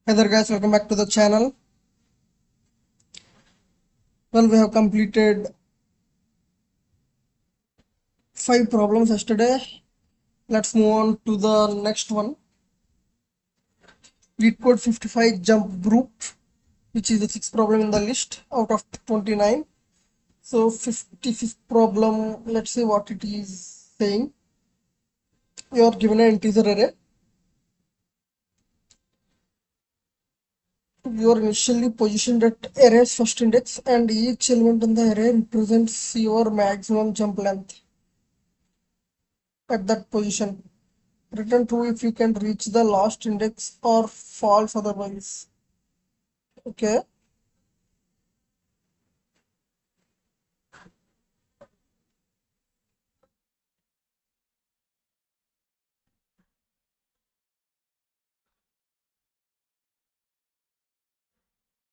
Hey there guys, welcome back to the channel. Well, we have completed 5 problems yesterday. Let's move on to the next one. Lead code 55 jump group, which is the 6th problem in the list out of 29. So 55th problem, let's see what it is saying. You are given an integer array. You are initially positioned at array's first index and each element in the array represents your maximum jump length at that position. Return true if you can reach the last index or false otherwise. Okay.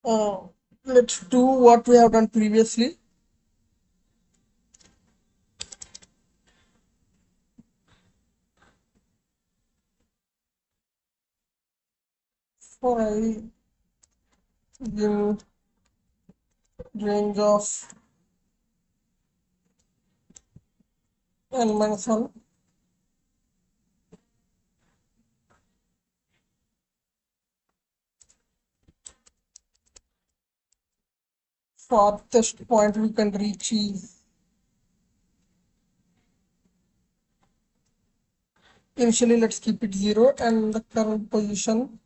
Uh, let's do what we have done previously. For I give range of n minus 1 farthest point we can reach is initially let's keep it 0 and the current position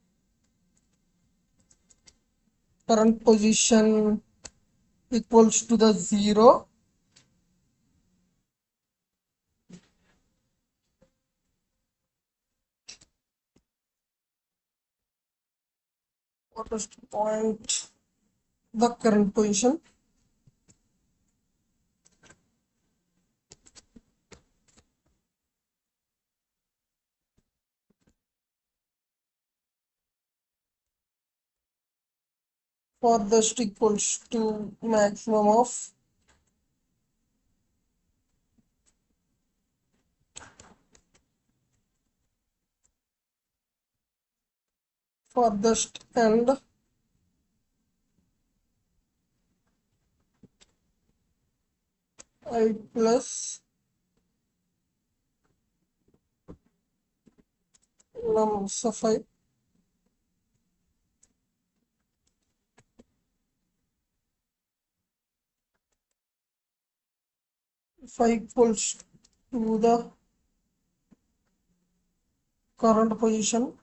equals to the 0. Farthest point, the current position. Farthest equals to maximum of farthest end I plus num suffi 5 equals to the current position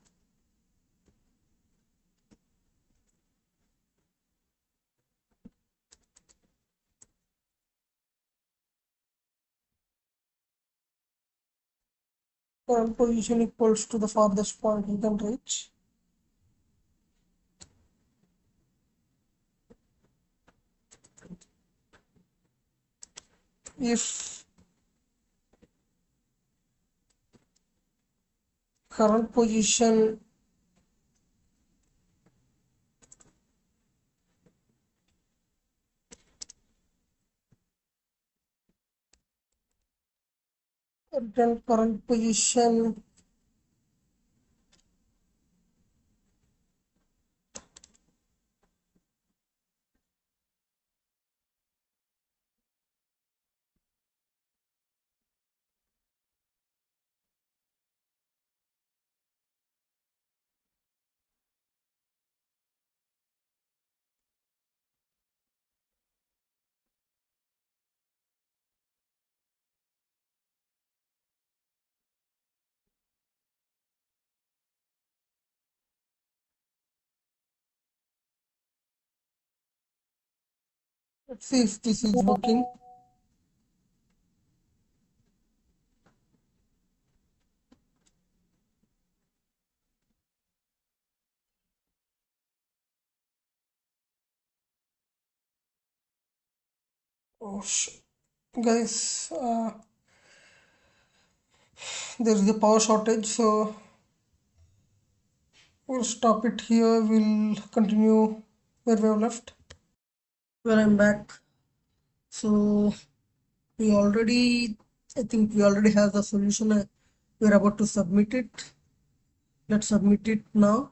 equals to the farthest point you can reach. If current position then current position let's see if this is working. Oh guys, there is a power shortage, so we'll stop it here. We'll continue where we have left. Well, I'm back. So we already, I think we already have the solution. We're about to submit it. Let's submit it now.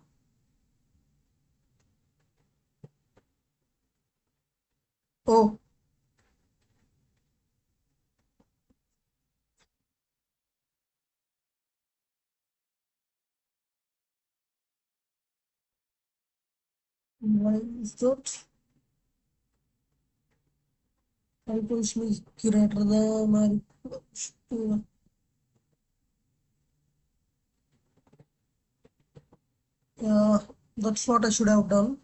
Oh, why is that? Calculation is greater than or yeah, that's what I should have done.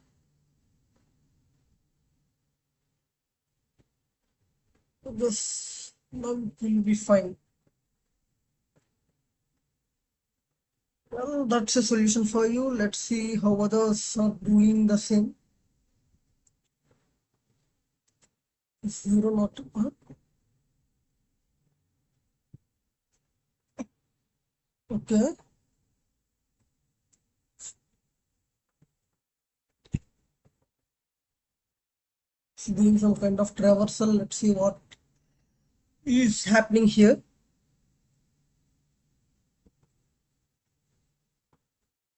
This now it will be fine. Well, that's a solution for you. Let's see how others are doing the same. Zero not okay. It's doing some kind of traversal. Let's see what is happening here.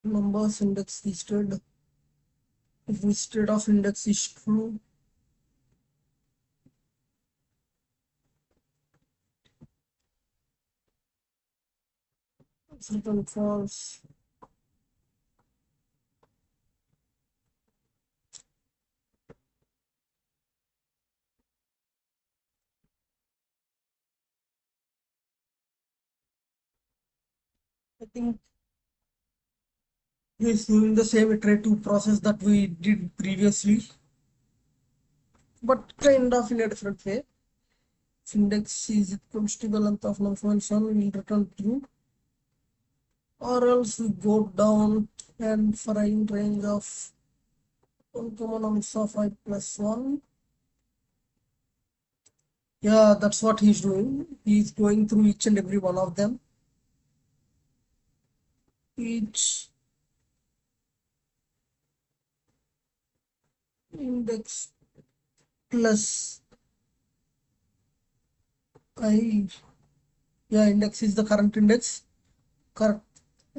Numbers index listed. If instead of index is true, it's written false. I think he's doing the same iterative process that we did previously, but kind of in a different way. If index is equals to the length of non-function, will return true, or else we go down and for a range of 1 common numbers of I plus 1. Yeah, that's what he's doing. He's going through each and every one of them. Each index plus I, yeah, index is the current index. Correct.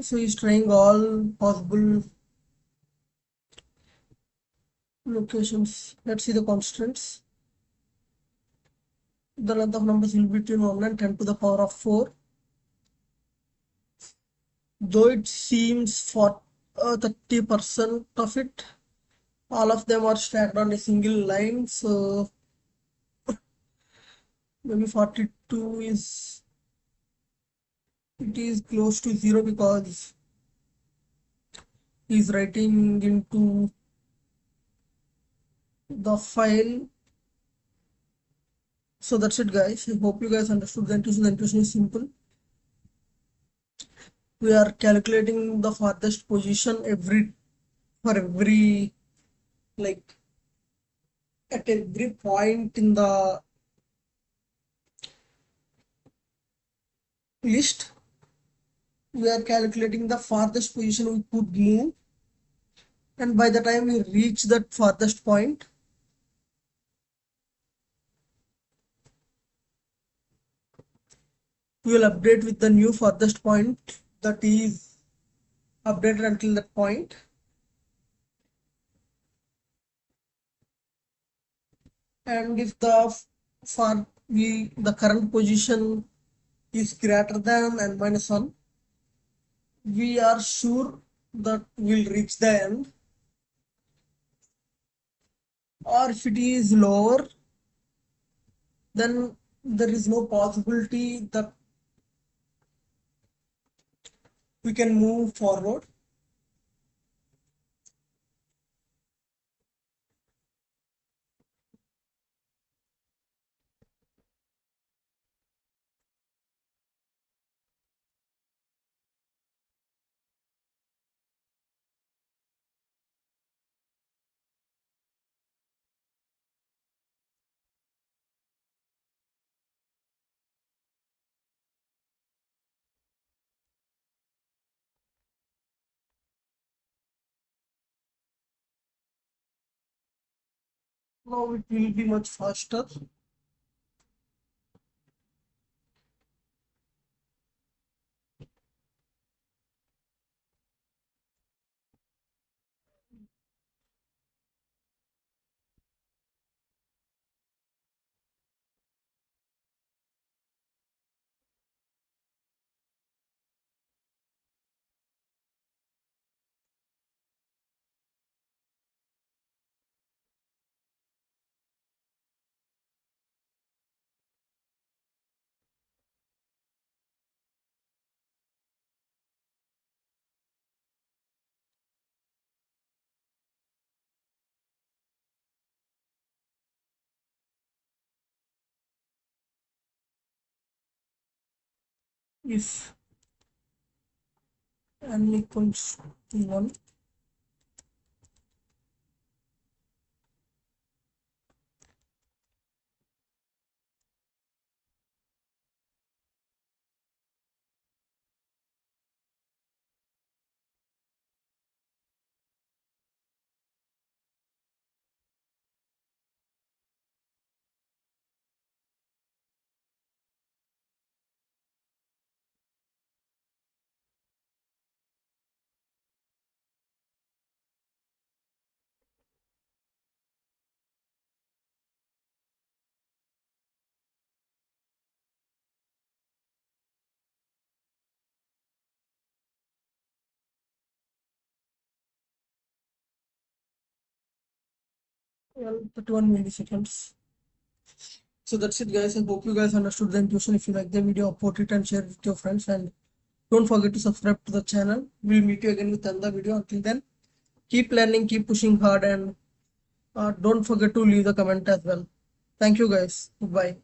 So he's trying all possible locations. Let's see the constants. The length of numbers will be between 1 and 10 to the power of 4. Though it seems for 30% of it, all of them are stacked on a single line. So maybe 42 is, it is close to 0 because he's writing into the file. So that's it, guys. I hope you guys understood the intuition. The intuition is simple. We are calculating the farthest position for every, like, at every point in the list. We are calculating the farthest position we could move, and by the time we reach that farthest point, we will update with the new farthest point that is updated until that point. And if far the current position is greater than n minus 1, we are sure that we'll reach the end. Or if it is lower, then there is no possibility that we can move forward. Now it will be much faster. if n equals to 1, well, 31 milliseconds. So that's it, guys. I hope you guys understood the intuition. If you like the video, upload it and share it with your friends. And don't forget to subscribe to the channel. We'll meet you again with another video. Until then, keep learning, keep pushing hard, and don't forget to leave the comment as well. Thank you, guys. Bye.